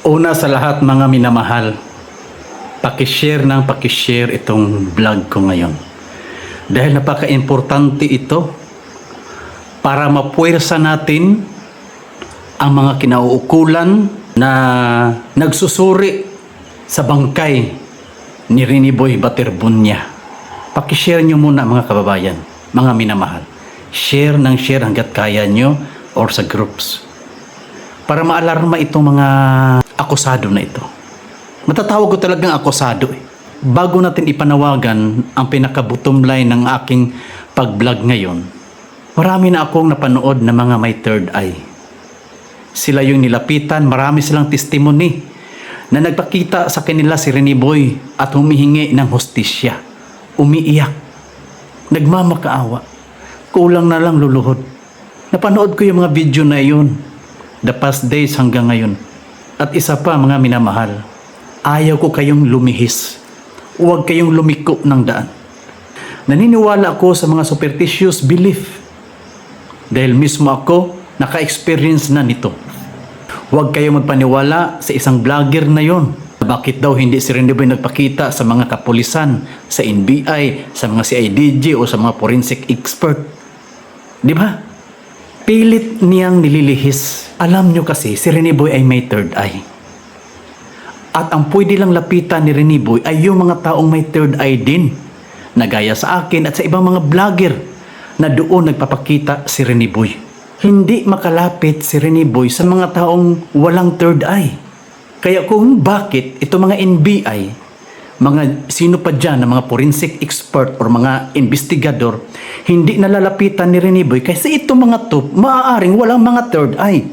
Una sa lahat mga minamahal, pakishare itong vlog ko ngayon. Dahil napaka-importante ito para mapuwersa natin ang mga kinauukulan na nagsusuri sa bangkay ni Riniboy Baterbunya. Pakishare nyo muna mga kababayan, mga minamahal. Share ng share hanggat kaya nyo or sa groups. Para maalarma itong mga akusado na ito. Matatawag ko talagang akusado eh. Bago natin ipanawagan ang pinaka-bottom line ng aking pag-vlog ngayon, marami na akong napanood na mga may third eye. Sila yung nilapitan, marami silang testimony na nagpakita sa kanila si Riniboy at humihingi ng hostisya. Umiiyak. Nagmamakaawa. Kulang na lang luluhod. Napanood ko yung mga video na yun. The past days hanggang ngayon. At isa pa mga minamahal, ayaw ko kayong lumihis. Huwag kayong lumiko ng daan. Naniniwala ako sa mga superstitious belief. Dahil mismo ako naka-experience na nito. Huwag kayong magpaniwala sa isang vlogger na yon. Bakit daw hindi si Riniboy nagpakita sa mga kapulisan, sa NBI, sa mga CIDG o sa mga forensic expert? Di ba? Pilit niyang nililihis. Alam nyo kasi, si Riniboy ay may third eye. At ang pwede lang lapitan ni Riniboy ay yung mga taong may third eye din. Nagaya sa akin at sa ibang mga vlogger na doon nagpapakita si Riniboy. Hindi makalapit si Riniboy sa mga taong walang third eye. Kaya kung bakit ito mga NBI, mga sino pa dyan na mga forensic expert or mga investigador, hindi nalalapitan ni Riniboy kasi itong mga to, maaaring walang mga third eye.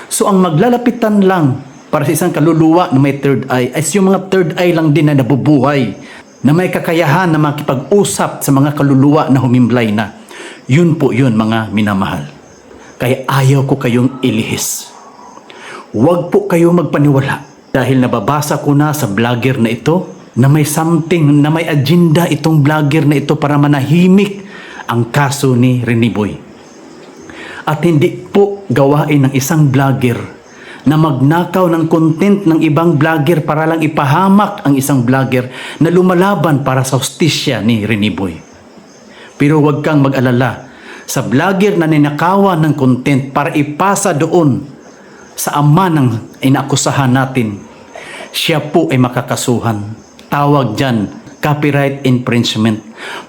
So ang maglalapitan lang para sa isang kaluluwa na may third eye ay yung mga third eye lang din na nabubuhay, na may kakayahan na makipag-usap sa mga kaluluwa na humimlay na. Yun po yun mga minamahal. Kaya ayaw ko kayong ilihis. Huwag po kayong magpaniwala dahil nababasa ko na sa vlogger na ito na may something, na may agenda itong vlogger na ito para manahimik ang kaso ni Riniboy. At hindi po gawain ng isang vlogger na magnakaw ng content ng ibang vlogger para lang ipahamak ang isang vlogger na lumalaban para sa hustisya ni Riniboy. Pero huwag kang mag-alala sa vlogger na ninakawan ng content para ipasa doon sa ama ng inakusahan natin. Siya po ay makakasuhan. Tawag dyan, copyright infringement.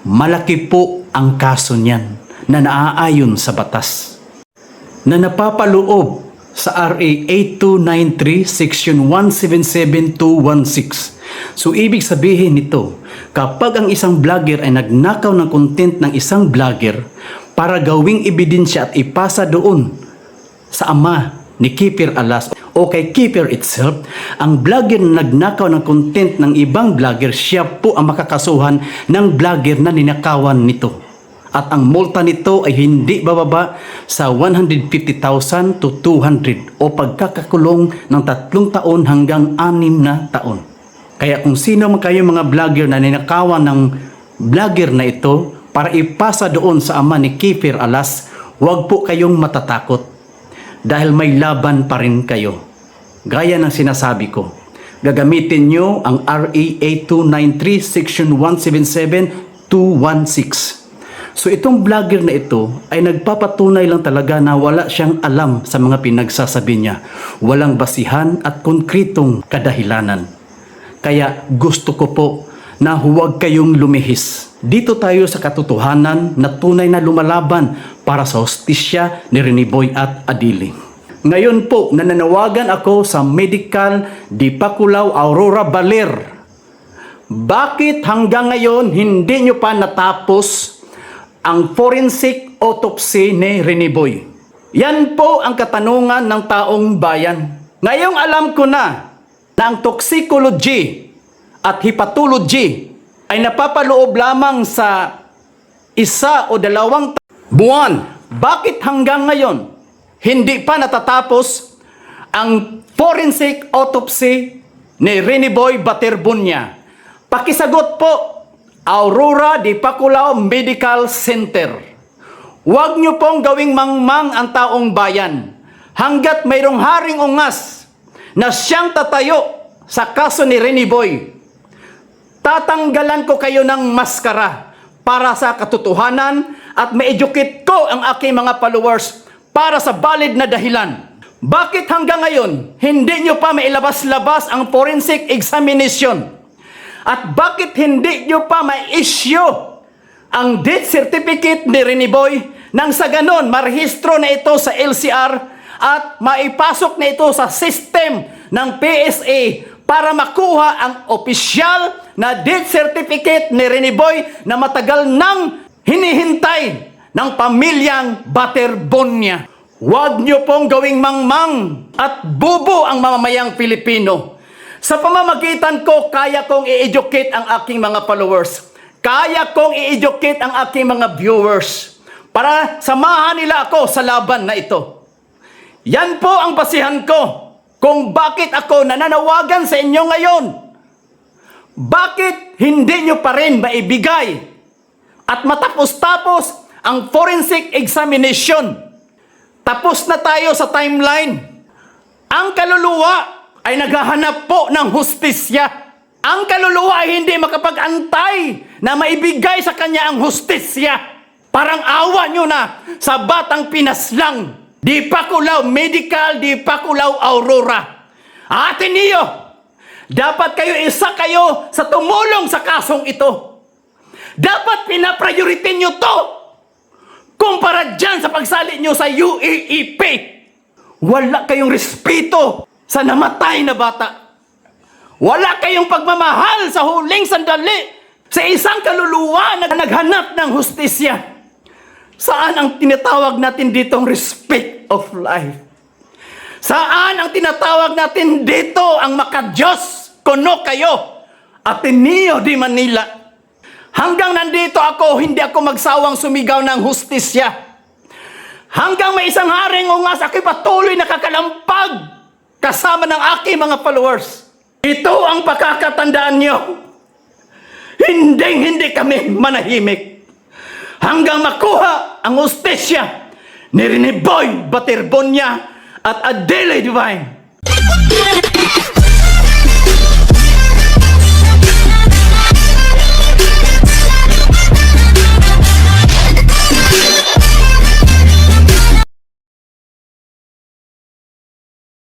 Malaki po ang kaso niyan na naaayon sa batas. Na napapaloob sa RA 8293 Section 177216. So ibig sabihin nito, kapag ang isang vlogger ay nagnakaw ng content ng isang vlogger para gawing ebidensya at ipasa doon sa ama ni Kiefer Alas o kay Kiefer itself, ang vlogger na nagnakaw ng content ng ibang vlogger, siya po ang makakasuhan ng vlogger na ninakawan nito. At ang multa nito ay hindi bababa sa 150,000 to 200 o pagkakakulong ng 3 taon hanggang 6 na taon. Kaya kung sino man kayo mga vlogger na ninakawan ng vlogger na ito para ipasa doon sa ama ni Kiefer Alas, huwag po kayong matatakot. Dahil may laban pa rin kayo. Gaya ng sinasabi ko, gagamitin nyo ang RA 8293 Section 177216. So itong vlogger na ito ay nagpapatunay lang talaga na wala siyang alam sa mga pinagsasabi niya. Walang basihan at konkretong kadahilanan. Kaya gusto ko po na huwag kayong lumihis. Dito tayo sa katotohanan na tunay na lumalaban para sa hustisya ni Riniboy at Adili. Ngayon po, nananawagan ako sa Medical Dipakulaw Aurora Baler. Bakit hanggang ngayon hindi nyo pa natapos ang forensic autopsy ni Riniboy? Yan po ang katanungan ng taong bayan. Ngayong alam ko na ang toxicology at hepatology ay napapaloob lamang sa 1 o 2 buwan. Bakit hanggang ngayon hindi pa natatapos ang forensic autopsy ni Riniboy Baterbunya? Pakisagot po, Aurora Dipakulaw Medical Center. Huwag niyo pong gawing mangmang ang taong bayan. Hanggat mayroong haring ungas na siyang tatayo sa kaso ni Rene Boy. Tatanggalan ko kayo ng maskara para sa katotohanan at ma-educate ko ang aking mga followers para sa valid na dahilan. Bakit hanggang ngayon hindi nyo pa mailabas-labas ang forensic examination? At bakit hindi nyo pa ma-issue ang death certificate ni Rene Boy nang sa ganon marehistro na ito sa LCR at maipasok na ito sa system ng PSA para makuha ang opisyal na death certificate ni Rene Boy na matagal nang hinihintay ng pamilyang Baterbonia. Huwag niyo pong gawing mangmang at bubo ang mamamayang Pilipino. Sa pamamagitan ko, kaya kong i-educate ang aking mga followers. Kaya kong i-educate ang aking mga viewers para samahan nila ako sa laban na ito. Yan po ang basihan ko kung bakit ako nananawagan sa inyo ngayon. Bakit hindi nyo pa rin maibigay at matapos-tapos ang forensic examination? Tapos na tayo sa timeline. Ang kaluluwa ay naghahanap po ng hustisya. Ang kaluluwa ay hindi makapag-antay na maibigay sa kanya ang hustisya. Parang awa nyo na sa Batang Pinas lang. Di Pakulaw Medical, di Pakulaw Aurora. Ateneo, dapat kayo isa kayo sa tumulong sa kasong ito. Dapat pinapriority nyo to kumpara dyan sa pagsali nyo sa UAEP. Wala kayong respeto sa namatay na bata. Wala kayong pagmamahal sa huling sandali sa isang kaluluwa na naghanap ng hustisya. Saan ang tinatawag natin ditong respect of life? Saan ang tinatawag natin dito ang makadiyos? Kuno kayo, Ateneo de Manila. Hanggang nandito ako, hindi ako magsawang sumigaw ng hustisya. Hanggang may isang haring ungas, ako'y patuloy nakakalampag kasama ng aking mga followers. Ito ang pakakatandaan nyo. Hindi kami manahimik. Hanggang makuha ang hustisya ni Rene Boy Baterbonia at Adele Divine.